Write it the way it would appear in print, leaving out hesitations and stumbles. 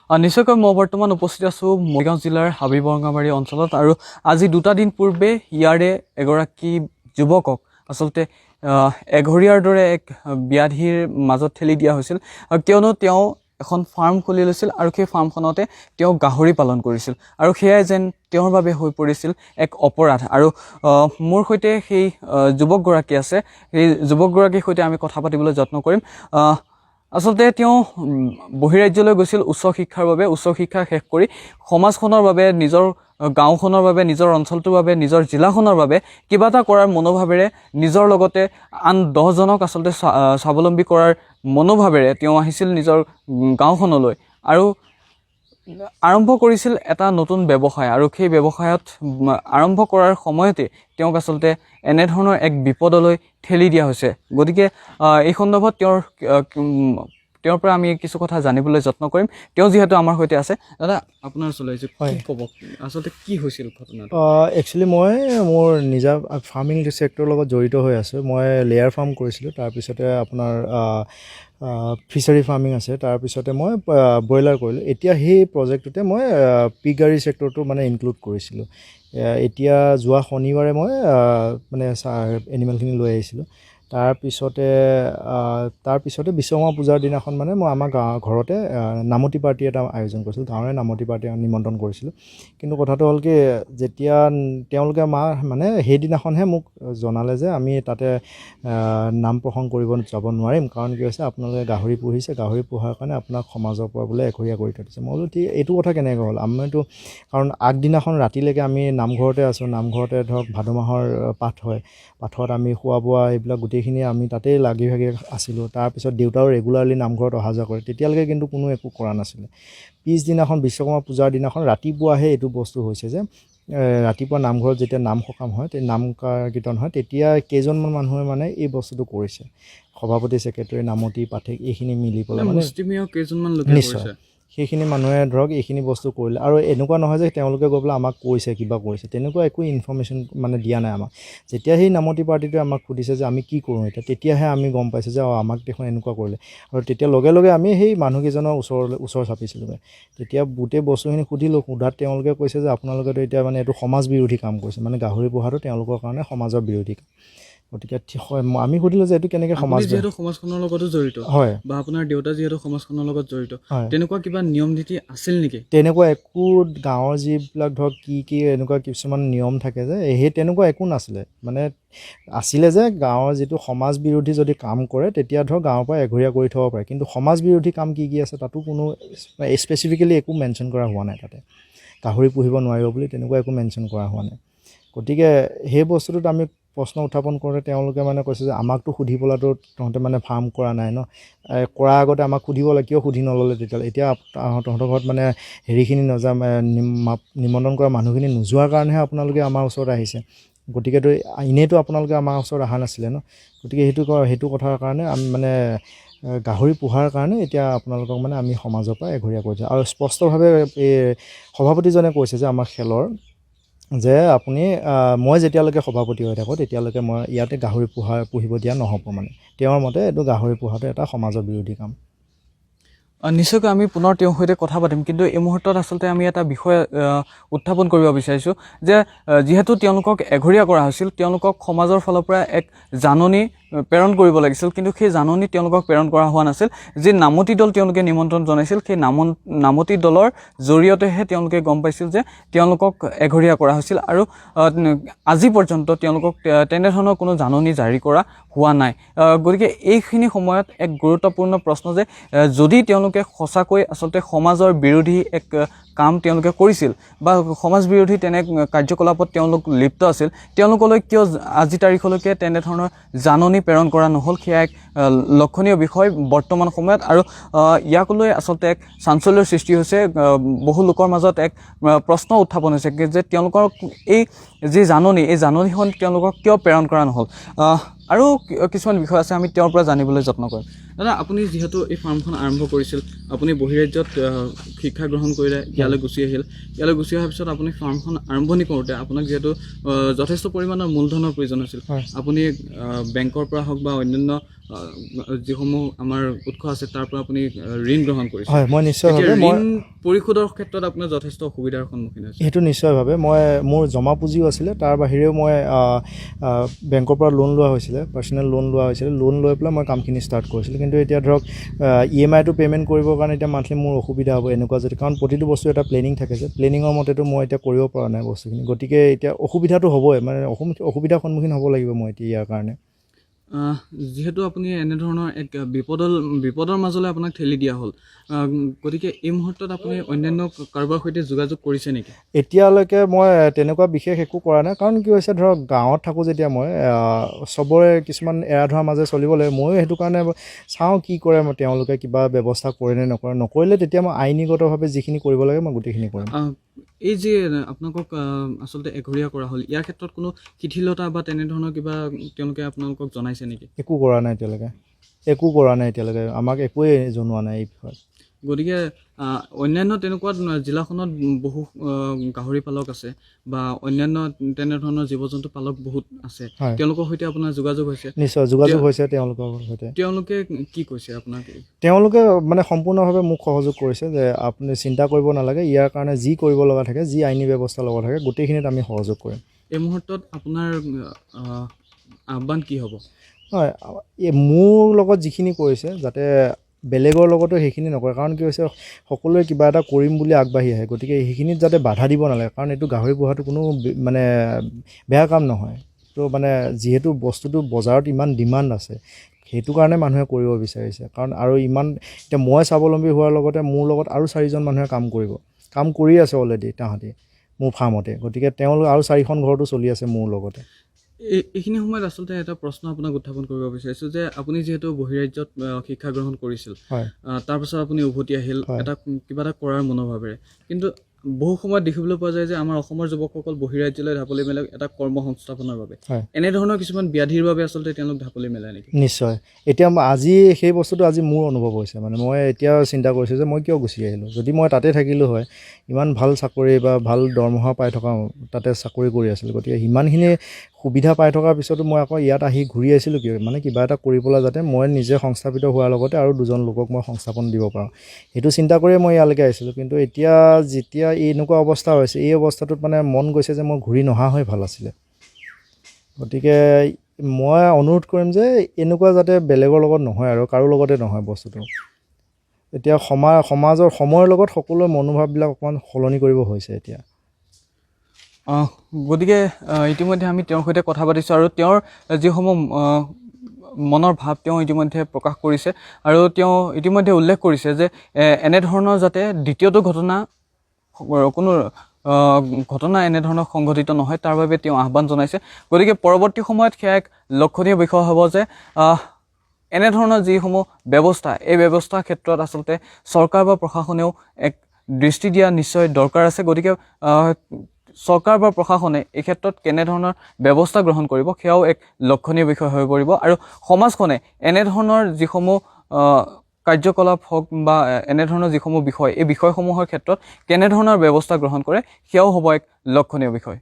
নিশ্চয়কৈ মই বৰ্তমান উপস্থিত আছোঁ মৰিগাঁও জিলাৰ হাবিবৰঙাবাৰী অঞ্চলত আৰু আজি 2টা দিন পূৰ্বে ইয়াৰে এগৰাকী যুৱকক আচলতে এঘৰীয়াৰ দৰে এক ব্যাধিৰ মাজত ঠেলি দিয়া হৈছিল কিয়নো তেওঁ এখন ফাৰ্ম খুলি লৈছিল আৰু সেই ফাৰ্মখনতে তেওঁ গাহৰি পালন কৰিছিল আৰু সেয়াই যেন তেওঁৰ বাবে হৈ পৰিছিল এক অপৰাধ আৰু মোৰ সৈতে সেই যুৱকগৰাকী আছে সেই যুৱকগৰাকীৰ সৈতে আমি কথা পাতিবলৈ যত্ন কৰিম আচলতে তেওঁ বহিৰাজ্যলৈ গৈছিল উচ্চ শিক্ষাৰ বাবে উচ্চ শিক্ষা শেষ কৰি সমাজখনৰ বাবে নিজৰ গাঁওখনৰ বাবে নিজৰ অঞ্চলটোৰ বাবে নিজৰ জিলাখনৰ বাবে কিবা এটা কৰাৰ মনোভাৱেৰে নিজৰ লগতে আন 10 জনক আচলতে স্বাৱলম্বী কৰাৰ মনোভাৱেৰে তেওঁ আহিছিল নিজৰ গাঁওখনলৈ আৰু আৰম্ভ কৰিছিল এটা নতুন ব্যৱসায় আৰু সেই ব্যৱসায়ত আৰম্ভ কৰাৰ সময়তে তেওঁক আচলতে এনেধৰণৰ এক বিপদলৈ ঠেলি দিয়া হৈছে গতিকে এই সন্দৰ্ভত তেওঁৰ পৰা আমি কিছু কথা জানিবলৈ যত্ন কৰিম তেওঁ যিহেতু আমাৰ সৈতে আছে দাদা আপোনাৰ চলাইছে কি ক'ব আচলতে কি হৈছিল ঘটনাটো একচুৱেলি মই মোৰ নিজা ফাৰ্মিং ছেক্টৰৰ লগত জড়িত হৈ আছোঁ মই লেয়াৰ ফাৰ্ম কৰিছিলোঁ তাৰপিছতে আপোনাৰ ফিচাৰী ফাৰ্মিং আছে তাৰপিছতে মই ব্ৰইলাৰ কৰিলোঁ এতিয়া সেই প্ৰজেক্টটোতে মই পিগাৰী ছেক্টৰটো মানে ইনক্লুড কৰিছিলোঁ এতিয়া যোৱা শনিবাৰে মই মানে এনিমেলখিনি লৈ আহিছিলোঁ তাৰপিছতে বিশ্বকৰ্মা পূজাৰ দিনাখন মানে মই আমাৰ ঘৰতে নামতি পাৰ্টি এটা আয়োজন কৰিছিলোঁ গাঁৱৰে নামতি পাৰ্টি নিমন্ত্ৰণ কৰিছিলোঁ কিন্তু কথাটো হ'ল কি যেতিয়া তেওঁলোকে মানে সেইদিনাখনহে মোক জনালে যে আমি তাতে নাম প্ৰসংগ কৰিব যাব নোৱাৰিম কাৰণ কি হৈছে আপোনালোকে গাহৰি পুহিছে গাহৰি পোহাৰ কাৰণে আপোনাক সমাজৰ পৰা বোলে এঘৰীয়া কৰি থৈ দিছে মই বোলো ঠিক এইটো কথা কেনেকৈ হ'ল আমিতো কাৰণ আগদিনাখন ৰাতিলৈকে আমি নামঘৰতে আছোঁ নামঘৰতে ধৰক ভাদ মাহৰ পাঠ হয় পাঠত আমি খোৱা বোৱা এইবিলাক গোটেইখিনি আমি তাতেই লাগি ভাগি আছিলোঁ তাৰপিছত দেউতাও ৰেগুলাৰলি নামঘৰত অহা যোৱা কৰে তেতিয়ালৈকে কিন্তু কোনো একো কৰা নাছিলে পিছদিনাখন বিশ্বকৰ্মা পূজাৰ দিনাখন ৰাতিপুৱাহে এইটো বস্তু হৈছে যে ৰাতিপুৱা নামঘৰত যেতিয়া নাম সকাম হয় নাম কীৰ্তন হয় তেতিয়া কেইজনমান মানুহে মানে এই বস্তুটো কৰিছে সভাপতি ছেক্ৰেটাৰী নামতি পাঠক এইখিনি মিলি পেলাই মানে কেইজনমান লোকে নিশ্চয় সেইখিনি মানুহে ধৰক এইখিনি বস্তু কৰিলে আৰু এনেকুৱা নহয় যে তেওঁলোকে গৈ পেলাই আমাক কৈছে কিবা কৰিছে তেনেকুৱা একো ইনফৰ্মেশ্যন মানে দিয়া নাই আমাক যেতিয়া সেই নামতি পাৰ্টিটোৱে আমাক সুধিছে যে আমি কি কৰোঁ এতিয়া তেতিয়াহে আমি গম পাইছোঁ যে আমাক দেখোন এনেকুৱা কৰিলে আৰু তেতিয়া লগে লগে আমি সেই মানুহকেইজনৰ ওচৰ চাপিছিলোঁ তেতিয়া গোটেই বস্তুখিনি সুধিলোঁ সোধাত তেওঁলোকে কৈছে যে আপোনালোকেতো এতিয়া মানে এইটো সমাজ বিৰোধী কাম কৰিছে মানে গাহৰি পোহাটো তেওঁলোকৰ কাৰণে সমাজৰ বিৰোধী কাম গতিকে আমি সুধিলোঁ যে এইটো কেনেকৈ যিহেতু সমাজখনৰ লগতো জড়িত হয় বা আপোনাৰ দেউতা যিহেতু সমাজখনৰ লগত জড়িত তেনেকুৱা কিবা নিয়ম নীতি আছিল নেকি তেনেকুৱা একো গাঁৱৰ যিবিলাক ধৰক কি এনেকুৱা কিছুমান নিয়ম থাকে যে সেই তেনেকুৱা একো নাছিলে মানে আছিলে যে গাঁৱৰ যিটো সমাজ বিৰোধী যদি কাম কৰে তেতিয়া ধৰক গাঁৱৰ পৰা এঘৰীয়া কৰি থ'ব পাৰে কিন্তু সমাজ বিৰোধী কাম কি আছে তাতো কোনো স্পেচিফিকেলি একো মেনশ্যন কৰা হোৱা নাই তাতে গাহৰি পুহিব নোৱাৰিব বুলি তেনেকুৱা একো মেনশ্যন কৰা হোৱা নাই গতিকে সেই বস্তুটোত আমি প্ৰশ্ন উত্থাপন কৰোঁতে তেওঁলোকে মানে কৈছে যে আমাকতো সুধি পেলাইতো তহঁতে মানে ফাৰ্ম কৰা নাই ন কৰাৰ আগতে আমাক সুধিব লাগে কিয় সুধি নল'লে তেতিয়াহ'লে এতিয়া তহঁতৰ ঘৰত মানে হেৰিখিনি নিমন্ত্ৰণ কৰা মানুহখিনি নোযোৱাৰ কাৰণেহে আপোনালোকে আমাৰ ওচৰত আহিছে গতিকেতো এনেইতো আপোনালোকে আমাৰ ওচৰত অহা নাছিলে ন গতিকে সেইটো কথাৰ কাৰণে আমি মানে গাহৰি পোহাৰ কাৰণে এতিয়া আপোনালোকক মানে আমি সমাজৰ পৰা এঘৰীয়া কৰিছোঁ আৰু স্পষ্টভাৱে এই সভাপতিজনে কৈছে যে আমাৰ খেলৰ যে আপুনি মই যেতিয়ালৈকে সভাপতি হৈ থাকোঁ তেতিয়ালৈকে মই ইয়াতে গাহৰি পুহিব দিয়া নহ'ব মানে তেওঁৰ মতে এইটো গাহৰি পোহাটো এটা সমাজৰ বিৰোধী কাম নিশ্চয়কৈ আমি পুনৰ তেওঁৰ সৈতে কথা পাতিম কিন্তু এই মুহূৰ্তত আচলতে আমি এটা বিষয় উত্থাপন কৰিব বিচাৰিছোঁ যে যিহেতু তেওঁলোকক এঘৰীয়া কৰা হৈছিল তেওঁলোকক সমাজৰ ফালৰ পৰা এক জাননী প্ৰেৰণ কৰিব লাগিছিল কিন্তু সেই জাননী তেওঁলোকক প্ৰেৰণ কৰা হোৱা নাছিল যি নামতি দল তেওঁলোকে নিমন্ত্ৰণ জনাইছিল সেই নামতি দলৰ জৰিয়তেহে তেওঁলোকে গম পাইছিল যে তেওঁলোকক এঘৰীয়া কৰা হৈছিল আৰু আজি পৰ্যন্ত তেওঁলোকক তেনেধৰণৰ কোনো জাননী জাৰি কৰা হোৱা নাই গতিকে এইখিনি সময়ত এক গুৰুত্বপূৰ্ণ প্ৰশ্ন যে যদি তেওঁলোকে সঁচাকৈ আচলতে সমাজৰ বিৰোধী এক কাম তেওঁলোকে কৰিছিল বা সমাজ বিৰোধী তেনে কাৰ্যকলাপত তেওঁলোক লিপ্ত আছিল তেওঁলোকলৈ কিয় আজি তাৰিখলৈকে তেনেধৰণৰ জাননী প্ৰেৰণ কৰা নহ'ল সেয়া এক লক্ষণীয় বিষয় বৰ্তমান সময়ত আৰু ইয়াক লৈ আচলতে এক চাঞ্চল্যৰ সৃষ্টি হৈছে বহু লোকৰ মাজত এক প্ৰশ্ন উত্থাপন হৈছে যে তেওঁলোকৰ এই যি জাননী এই জাননীখন তেওঁলোকক কিয় প্ৰেৰণ কৰা নহ'ল আৰু কিছুমান বিষয় আছে আমি তেওঁৰ পৰা জানিবলৈ যত্ন কৰিম দাদা আপুনি যিহেতু এই ফাৰ্মখন আৰম্ভ কৰিছিল আপুনি বহিৰাজ্যত শিক্ষা গ্ৰহণ কৰিলে ইয়ালৈ গুচি আহিল ইয়ালৈ গুচি অহাৰ পিছত আপুনি ফাৰ্মখন আৰম্ভণি কৰোঁতে আপোনাক যিহেতু যথেষ্ট পৰিমাণৰ মূলধনৰ প্ৰয়োজন হৈছিল আপুনি বেংকৰ পৰা হওক বা অন্যান্য যিসমূহ আমাৰ উৎস আছে তাৰ পৰা আপুনি ঋণ গ্ৰহণ কৰিছে হয় মই নিশ্চয়ভাৱে মই ঋণ পৰিশোধৰ ক্ষেত্ৰত আপোনাৰ যথেষ্ট অসুবিধাৰ সন্মুখীন হৈছে সেইটো নিশ্চয়ভাৱে মই মোৰ জমা পুঁজিও আছিলে তাৰ বাহিৰেও মই বেংকৰ পৰা লোন লোৱা হৈছিলে পাৰ্চনেল লোন লোৱা হৈছিলে লোন লৈ পেলাই মই কামখিনি ষ্টাৰ্ট কৰিছিলোঁ কিন্তু এতিয়া ধৰক EMI-টো পে'মেণ্ট কৰিবৰ কাৰণে এতিয়া মান্থলি মোৰ অসুবিধা হ'ব এনেকুৱা যদি কাৰণ প্ৰতিটো বস্তু এটা প্লেনিং থাকে যে প্লেনিঙৰ মতেতো মই এতিয়া কৰিব পৰা নাই বস্তুখিনি গতিকে এতিয়া অসুবিধাটো হ'বই মানে অসুবিধাৰ সন্মুখীন হ'ব লাগিব মই এতিয়া ইয়াৰ কাৰণে যিহেতু আপুনি এনেধৰণৰ এক বিপদৰ মাজলৈ আপোনাক ঠেলি দিয়া হ'ল গতিকে এই মুহূৰ্তত আপুনি অন্যান্য কাৰোবাৰ সৈতে যোগাযোগ কৰিছে নেকি এতিয়ালৈকে মই তেনেকুৱা বিশেষ একো কৰা নাই কাৰণ কি হৈছে ধৰক গাঁৱত থাকোঁ যেতিয়া মই চবৰে কিছুমান এৰা ধৰাৰ মাজে চলিব লাগে ময়ো সেইটো কাৰণে চাওঁ কি কৰে মই তেওঁলোকে কিবা ব্যৱস্থা কৰে নে নকৰে নকৰিলে তেতিয়া মই আইনীগতভাৱে যিখিনি কৰিব লাগে মই গোটেইখিনি কৰিম এই যে আপোনালোকক আচলতে এঘৰীয়া কৰা হ'ল ইয়াৰ ক্ষেত্ৰত কোনো শিথিলতা বা তেনেধৰণৰ কিবা তেওঁলোকে আপোনালোকক জনাইছে নেকি একো কৰা নাই এতিয়ালৈকে আমাক একোৱেই জনোৱা নাই এই বিষয়ত গতিকে অন্যান্য তেনেকুৱা জিলাখনত বহু গাহৰি পালক আছে বা অন্যান্য তেনেধৰণৰ জীৱ জন্তু পালক বহুত আছে তেওঁলোকৰ সৈতে আপোনাৰ যোগাযোগ হৈছে নিশ্চয় যোগাযোগ হৈছে তেওঁলোকৰ সৈতে তেওঁলোকে কি কৈছে আপোনাক তেওঁলোকে মানে সম্পূৰ্ণভাৱে মোক সহযোগ কৰিছে যে আপুনি চিন্তা কৰিব নালাগে ইয়াৰ কাৰণে যি কৰিব লগা থাকে যি আইনী ব্যৱস্থা ল'ব থাকে গোটেইখিনিত আমি সহযোগ কৰিম এই মুহূৰ্তত আপোনাৰ আহ্বান কি হ'ব হয় মোৰ লগত যিখিনি কৰিছে যাতে বেলেগৰ লগতো সেইখিনি নকৰে কাৰণ কি হৈছে সকলোৱে কিবা এটা কৰিম বুলি আগবাঢ়ি আহে গতিকে সেইখিনিত যাতে বাধা দিব নালাগে কাৰণ এইটো গাহৰি পোহাটো কোনো মানে বেয়া কাম নহয় তো মানে যিহেতু বস্তুটো বজাৰত ইমান ডিমাণ্ড আছে সেইটো কাৰণে মানুহে কৰিব বিচাৰিছে কাৰণ আৰু ইমান এতিয়া মই স্বাৱলম্বী হোৱাৰ লগতে মোৰ লগত আৰু 4জন মানুহে কাম কৰি আছে অলৰেডি তাহাঁতি মোৰ ফাৰ্মতে গতিকে তেওঁলোক আৰু 4খন ঘৰতো চলি আছে মোৰ লগতে এইখিনি সময়ত আচলতে এটা প্ৰশ্ন আপোনাক উত্থাপন কৰিব বিচাৰিছোঁ যে আপুনি যিহেতু বহিৰাজ্যত শিক্ষা গ্ৰহণ কৰিছিল তাৰপাছত আপুনি উভতি আহিল এটা কিবা এটা কৰাৰ মনোভাৱেৰে কিন্তু বহু সময়ত দেখিবলৈ পোৱা যায় যে আমাৰ অসমৰ যুৱকসকল বহিৰাজ্যলৈ ঢাপলি মেলে এটা কৰ্ম সংস্থাপনৰ বাবে এনেধৰণৰ কিছুমান ব্যাধিৰ বাবে আচলতে তেওঁলোক ঢাপলি মেলে নেকি নিশ্চয় এতিয়া আজি সেই বস্তুটো আজি মোৰ অনুভৱ হৈছে মানে মই এতিয়া চিন্তা কৰিছোঁ যে মই কিয় গুচি আহিলোঁ যদি মই তাতে থাকিলোঁ হয় ইমান ভাল চাকৰি বা ভাল দৰমহা পাই থকা তাতে চাকৰি কৰি আছিলোঁ গতিকে ইমানখিনি সুবিধা পাই থকাৰ পিছতো মই আকৌ ইয়াত আহি ঘূৰি আহিছিলোঁ কিয় মানে কিবা এটা কৰিবলৈ যাতে মই নিজে সংস্থাপিত হোৱাৰ লগতে আৰু 2জন লোকক মই সংস্থাপন দিব পাৰোঁ সেইটো চিন্তা কৰিয়ে মই ইয়ালৈকে আহিছিলোঁ কিন্তু এতিয়া যেতিয়া এনেকুৱা অৱস্থা হৈছে এই অৱস্থাটোত মানে মন গৈছে যে মই ঘূৰি নহা হৈ ভাল আছিলে গতিকে মই অনুৰোধ কৰিম যে এনেকুৱা যাতে বেলেগৰ লগত নহয় আৰু কাৰো লগতে নহয় বস্তুটো এতিয়া সমাজৰ সময়ৰ লগত সকলোৰে মনোভাৱবিলাক অকণমান সলনি কৰিব হৈছে এতিয়া গতিকে ইতিমধ্যে আমি তেওঁৰ সৈতে কথা পাতিছোঁ আৰু তেওঁৰ যিসমূহ মনৰ ভাৱ তেওঁ ইতিমধ্যে প্ৰকাশ কৰিছে আৰু তেওঁ ইতিমধ্যে উল্লেখ কৰিছে যে এনেধৰণৰ যাতে দ্বিতীয়টো ঘটনা এনেধৰণৰ সংঘটিত নহয় তাৰ বাবে তেওঁ আহ্বান জনাইছে গতিকে পৰৱৰ্তী সময়ত সেয়া এক লক্ষণীয় বিষয় হ'ব যে এনেধৰণৰ যিসমূহ ব্যৱস্থা এই ব্যৱস্থাৰ ক্ষেত্ৰত আচলতে চৰকাৰ বা প্ৰশাসনেও এক দৃষ্টি দিয়া নিশ্চয় দৰকাৰ আছে গতিকে চৰকাৰ বা প্ৰশাসনে এই ক্ষেত্ৰত কেনেধৰণৰ ব্যৱস্থা গ্ৰহণ কৰিব সেয়াও এক লক্ষণীয় বিষয় হৈ পৰিব আৰু সমাজখনে এনেধৰণৰ যিসমূহ কাৰ্যকলাপ হওক বা এনেধৰণৰ যিসমূহ বিষয় এই বিষয়সমূহৰ ক্ষেত্ৰত কেনেধৰণৰ ব্যৱস্থা গ্ৰহণ কৰে সেয়াও হ'ব এক লক্ষণীয় বিষয়